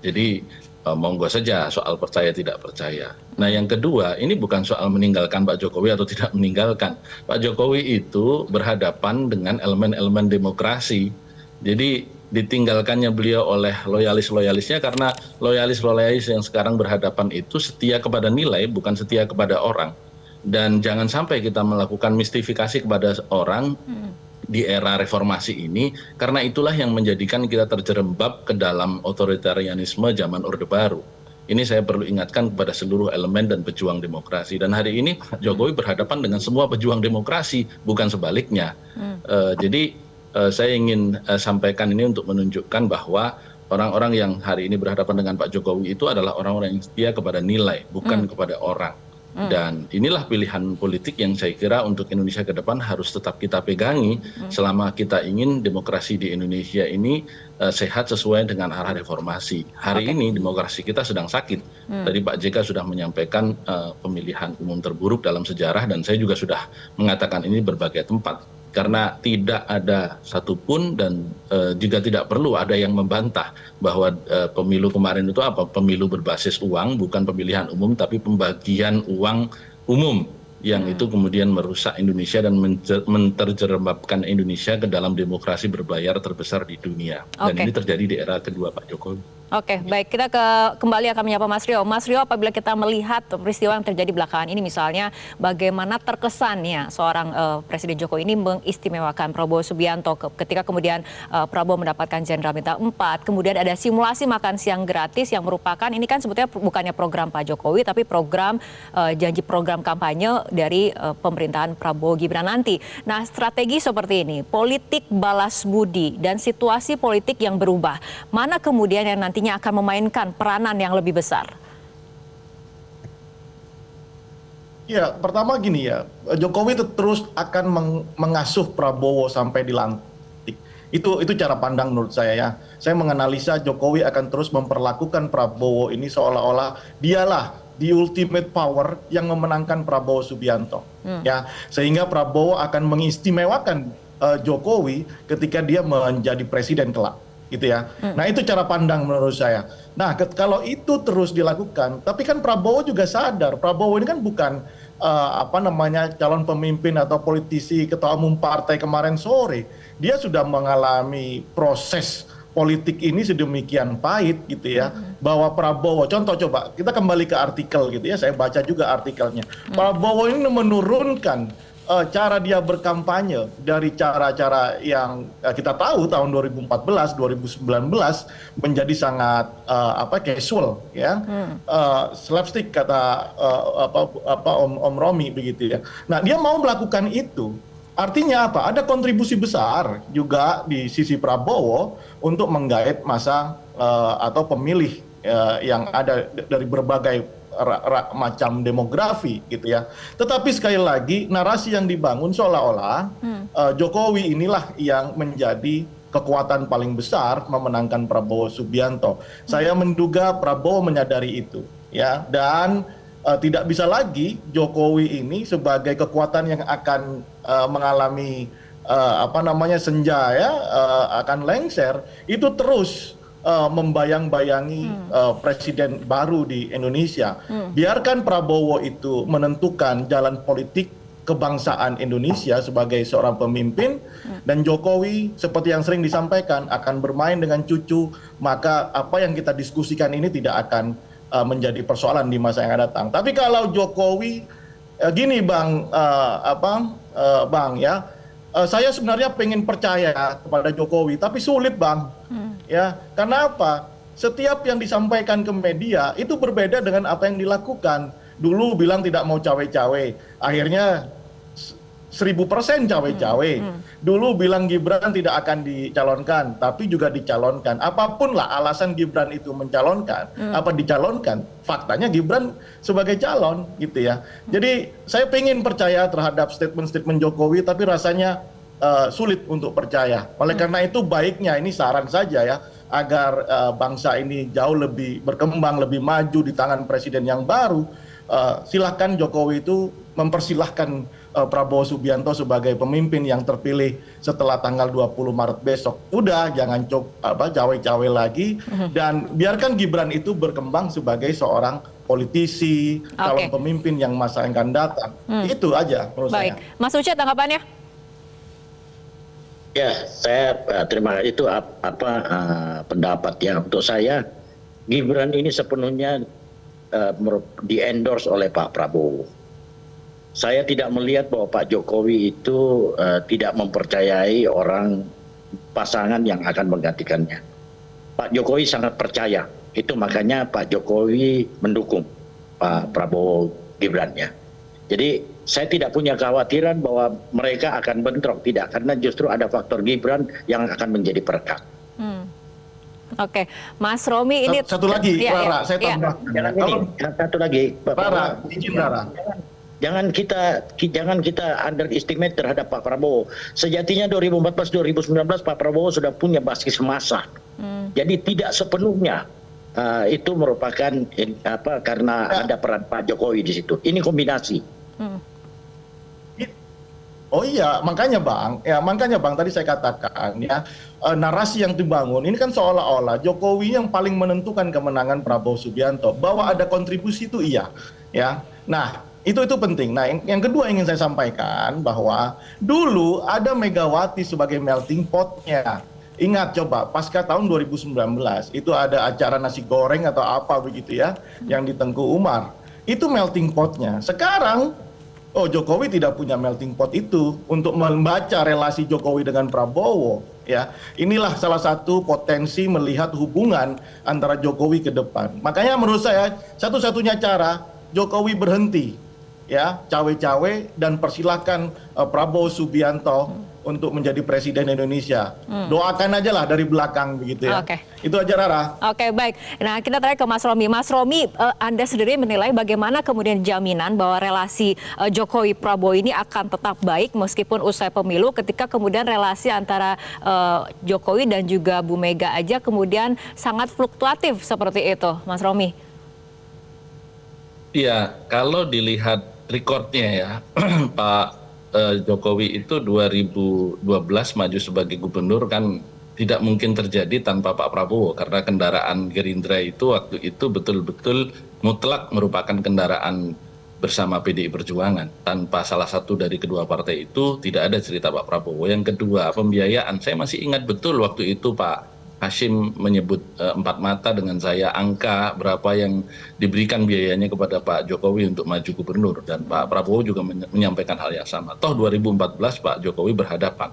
Jadi monggo saja soal percaya tidak percaya. Nah yang kedua, ini bukan soal meninggalkan Pak Jokowi atau tidak meninggalkan. Pak Jokowi itu berhadapan dengan elemen-elemen demokrasi. Jadi ditinggalkannya beliau oleh loyalis-loyalisnya karena loyalis-loyalis yang sekarang berhadapan itu setia kepada nilai, bukan setia kepada orang. Dan jangan sampai kita melakukan mistifikasi kepada orang di era reformasi ini, karena itulah yang menjadikan kita terjerembab ke dalam otoritarianisme zaman Orde Baru. Ini saya perlu ingatkan kepada seluruh elemen dan pejuang demokrasi. Dan hari ini Pak Jokowi berhadapan dengan semua pejuang demokrasi, bukan sebaliknya. Jadi saya ingin sampaikan ini untuk menunjukkan bahwa orang-orang yang hari ini berhadapan dengan Pak Jokowi itu adalah orang-orang yang setia kepada nilai, bukan kepada orang. Dan inilah pilihan politik yang saya kira untuk Indonesia ke depan harus tetap kita pegangi selama kita ingin demokrasi di Indonesia ini sehat sesuai dengan arah reformasi. Hari ini demokrasi kita sedang sakit. Tadi Pak JK sudah menyampaikan pemilihan umum terburuk dalam sejarah, dan saya juga sudah mengatakan ini berbagai tempat. Karena tidak ada satupun dan juga tidak perlu ada yang membantah bahwa pemilu kemarin itu apa? Pemilu berbasis uang, bukan pemilihan umum, tapi pembagian uang umum yang itu kemudian merusak Indonesia dan menterjerembabkan Indonesia ke dalam demokrasi berbayar terbesar di dunia. Dan ini terjadi di era kedua Pak Jokowi. Oke, baik, kita kembali akan menyapa Mas Rio. Mas Rio, apabila kita melihat peristiwa yang terjadi belakangan ini, misalnya bagaimana terkesannya seorang Presiden Jokowi ini mengistimewakan Prabowo Subianto ketika kemudian Prabowo mendapatkan Jenderal Bintang 4, kemudian ada simulasi makan siang gratis yang merupakan, ini kan sebetulnya bukannya program Pak Jokowi, tapi program janji program kampanye dari pemerintahan Prabowo Gibran nanti. Nah, strategi seperti ini, politik balas budi dan situasi politik yang berubah, mana kemudian yang nanti akan memainkan peranan yang lebih besar? Ya, pertama gini ya, Jokowi terus akan mengasuh Prabowo sampai dilantik. Itu cara pandang menurut saya ya. Saya menganalisa Jokowi akan terus memperlakukan Prabowo ini seolah-olah dialah the ultimate power yang memenangkan Prabowo Subianto. Ya, sehingga Prabowo akan mengistimewakan Jokowi ketika dia menjadi presiden kelak. Gitu ya. Nah itu cara pandang menurut saya. Nah kalau itu terus dilakukan, tapi kan Prabowo juga sadar, Prabowo ini kan bukan calon pemimpin atau politisi ketua umum partai kemarin sore. Dia sudah mengalami proses politik ini sedemikian pahit gitu ya, bahwa Prabowo, contoh coba kita kembali ke artikel gitu ya, saya baca juga artikelnya. Prabowo ini menurunkan cara dia berkampanye dari cara-cara yang kita tahu tahun 2014, 2019 menjadi sangat casual ya, slapstick kata Om Romi begitu ya. Nah dia mau melakukan itu, artinya apa? Ada kontribusi besar juga di sisi Prabowo untuk menggait massa atau pemilih yang ada dari berbagai macam demografi gitu ya. Tetapi sekali lagi narasi yang dibangun seolah-olah Jokowi inilah yang menjadi kekuatan paling besar memenangkan Prabowo Subianto. Saya menduga Prabowo menyadari itu ya, dan tidak bisa lagi Jokowi ini sebagai kekuatan yang akan mengalami senja ya, akan lengser, itu terus membayang-bayangi presiden baru di Indonesia. Biarkan Prabowo itu menentukan jalan politik kebangsaan Indonesia sebagai seorang pemimpin, dan Jokowi seperti yang sering disampaikan akan bermain dengan cucu, maka apa yang kita diskusikan ini tidak akan menjadi persoalan di masa yang akan datang. Tapi kalau Jokowi gini Bang, Bang ya, saya sebenarnya pengen percaya kepada Jokowi, tapi sulit Bang. Ya, karena apa? Setiap yang disampaikan ke media itu berbeda dengan apa yang dilakukan. Dulu bilang tidak mau cawe-cawe, akhirnya 1000% cawe-cawe. Dulu bilang Gibran tidak akan dicalonkan, tapi juga dicalonkan. Apapun lah alasan Gibran itu mencalonkan, dicalonkan, faktanya Gibran sebagai calon gitu ya. Jadi saya pengen percaya terhadap statement-statement Jokowi, tapi rasanya sulit untuk percaya. Oleh karena itu baiknya, ini saran saja ya, agar bangsa ini jauh lebih berkembang, lebih maju di tangan presiden yang baru, silakan Jokowi itu mempersilahkan Prabowo Subianto sebagai pemimpin yang terpilih setelah tanggal 20 Maret besok. Udah, jangan cawe-cawe lagi, dan biarkan Gibran itu berkembang sebagai seorang politisi, calon pemimpin yang masa yang akan datang. Itu aja menurut saya. Baik, Mas Ucet tanggapannya? Ya, saya terima kasih itu pendapat ya. Untuk saya, Gibran ini sepenuhnya di-endorse oleh Pak Prabowo. Saya tidak melihat bahwa Pak Jokowi itu tidak mempercayai orang pasangan yang akan menggantikannya. Pak Jokowi sangat percaya, itu makanya Pak Jokowi mendukung Pak Prabowo Gibran ya. Jadi saya tidak punya kekhawatiran bahwa mereka akan bentrok, tidak, karena justru ada faktor Gibran yang akan menjadi perekat. Oke, Mas Romi ini satu lagi, Rara, saya tambah. Satu lagi, Rara, izin Rara. Jangan kita underestimate terhadap Pak Prabowo. Sejatinya 2014-2019 Pak Prabowo sudah punya basis massa. Jadi tidak sepenuhnya itu merupakan karena ada peran Pak Jokowi di situ. Ini kombinasi. Oh iya, makanya Bang, tadi saya katakan ya, narasi yang dibangun ini kan seolah-olah Jokowi yang paling menentukan kemenangan Prabowo Subianto. Bahwa ada kontribusi itu iya, ya. Nah, itu penting. Nah, yang kedua ingin saya sampaikan bahwa dulu ada Megawati sebagai melting pot-nya. Ingat coba, pasca tahun 2019 itu ada acara nasi goreng atau apa begitu ya, yang di Tengku Umar. Itu melting pot-nya. Sekarang Jokowi tidak punya melting pot itu untuk membaca relasi Jokowi dengan Prabowo ya. Inilah salah satu potensi melihat hubungan antara Jokowi ke depan. Makanya menurut saya satu-satunya cara Jokowi berhenti ya cawe-cawe dan persilahkan Prabowo Subianto untuk menjadi presiden Indonesia. Doakan aja lah dari belakang begitu ya. Itu aja Rara. Oke, baik. Nah, kita terakhir ke Mas Romi. Mas Romi, Anda sendiri menilai bagaimana kemudian jaminan bahwa relasi Jokowi Prabowo ini akan tetap baik meskipun usai pemilu, ketika kemudian relasi antara Jokowi dan juga Bu Mega aja kemudian sangat fluktuatif seperti itu, Mas Romi? Iya, kalau dilihat rekodnya ya, Pak Jokowi itu 2012 maju sebagai gubernur kan tidak mungkin terjadi tanpa Pak Prabowo, karena kendaraan Gerindra itu waktu itu betul-betul mutlak merupakan kendaraan bersama PDI Perjuangan. Tanpa salah satu dari kedua partai itu tidak ada cerita Pak Prabowo. Yang kedua, pembiayaan. Saya masih ingat betul waktu itu Pak Hashim menyebut empat mata dengan saya angka berapa yang diberikan biayanya kepada Pak Jokowi untuk maju gubernur, dan Pak Prabowo juga menyampaikan hal yang sama. Toh 2014 Pak Jokowi berhadapan.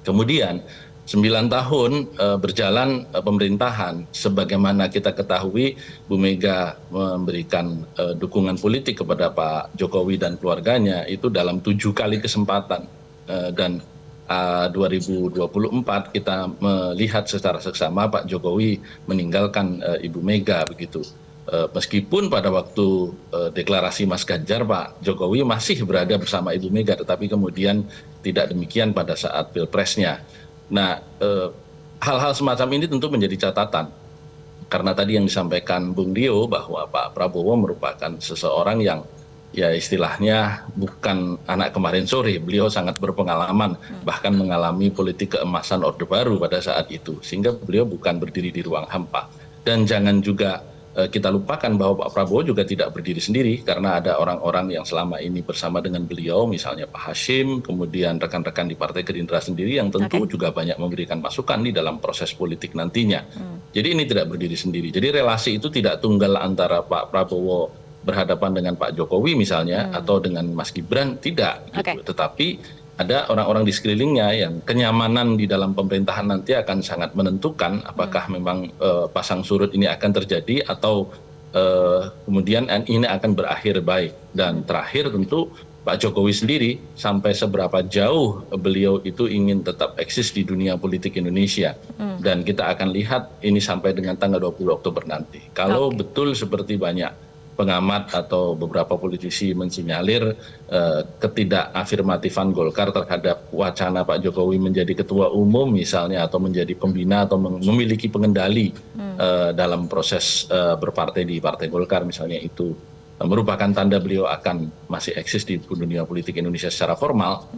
Kemudian 9 tahun berjalan pemerintahan, sebagaimana kita ketahui Bu Mega memberikan dukungan politik kepada Pak Jokowi dan keluarganya itu dalam 7 kali kesempatan, dan 2024 kita melihat secara seksama Pak Jokowi meninggalkan Ibu Mega begitu. Meskipun pada waktu deklarasi Mas Ganjar Pak Jokowi masih berada bersama Ibu Mega, tetapi kemudian tidak demikian pada saat pilpresnya. Nah, hal-hal semacam ini tentu menjadi catatan, karena tadi yang disampaikan Bung Dio bahwa Pak Prabowo merupakan seseorang yang ya istilahnya bukan anak kemarin sore. Beliau sangat berpengalaman, bahkan mengalami politik keemasan Orde Baru pada saat itu, sehingga beliau bukan berdiri di ruang hampa. Dan jangan juga kita lupakan bahwa Pak Prabowo juga tidak berdiri sendiri, karena ada orang-orang yang selama ini bersama dengan beliau, misalnya Pak Hashim, kemudian rekan-rekan di Partai Gerindra sendiri yang tentu juga banyak memberikan masukan di dalam proses politik nantinya. Jadi ini tidak berdiri sendiri. Jadi relasi itu tidak tunggal antara Pak Prabowo berhadapan dengan Pak Jokowi misalnya, atau dengan Mas Gibran, tidak gitu. Tetapi ada orang-orang di sekelilingnya yang kenyamanan di dalam pemerintahan nanti akan sangat menentukan apakah memang pasang surut ini akan terjadi atau kemudian ini akan berakhir baik. Dan terakhir tentu Pak Jokowi sendiri sampai seberapa jauh beliau itu ingin tetap eksis di dunia politik Indonesia. Dan kita akan lihat ini sampai dengan tanggal 20 Oktober nanti. Kalau betul seperti banyak pengamat atau beberapa politisi mensinyalir ketidakafirmatifan Golkar terhadap wacana Pak Jokowi menjadi ketua umum misalnya, atau menjadi pembina atau memiliki pengendali dalam proses berpartai di Partai Golkar misalnya, itu merupakan tanda beliau akan masih eksis di dunia politik Indonesia secara formal,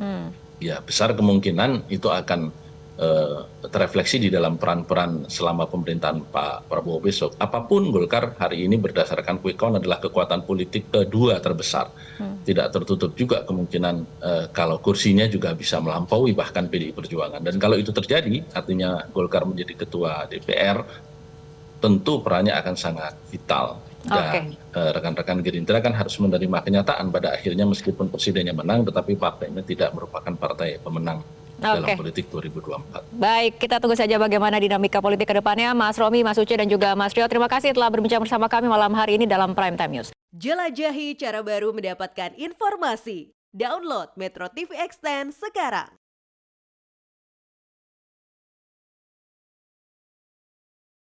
ya besar kemungkinan itu akan terefleksi di dalam peran-peran selama pemerintahan Pak Prabowo besok. Apapun, Golkar hari ini berdasarkan quick count adalah kekuatan politik kedua terbesar. Tidak tertutup juga kemungkinan kalau kursinya juga bisa melampaui bahkan PDI Perjuangan. Dan kalau itu terjadi, artinya Golkar menjadi ketua DPR, tentu perannya akan sangat vital. Dan rekan-rekan Gerindra kan harus menerima kenyataan pada akhirnya meskipun presidennya menang, tetapi partainya tidak merupakan partai pemenang dalam politik 2024. Baik, kita tunggu saja bagaimana dinamika politik ke depannya. Mas Romi, Mas Uce, dan juga Mas Rio, terima kasih telah berbincang bersama kami malam hari ini dalam Prime Time News. Jelajahi cara baru mendapatkan informasi. Download Metro TV Extend sekarang.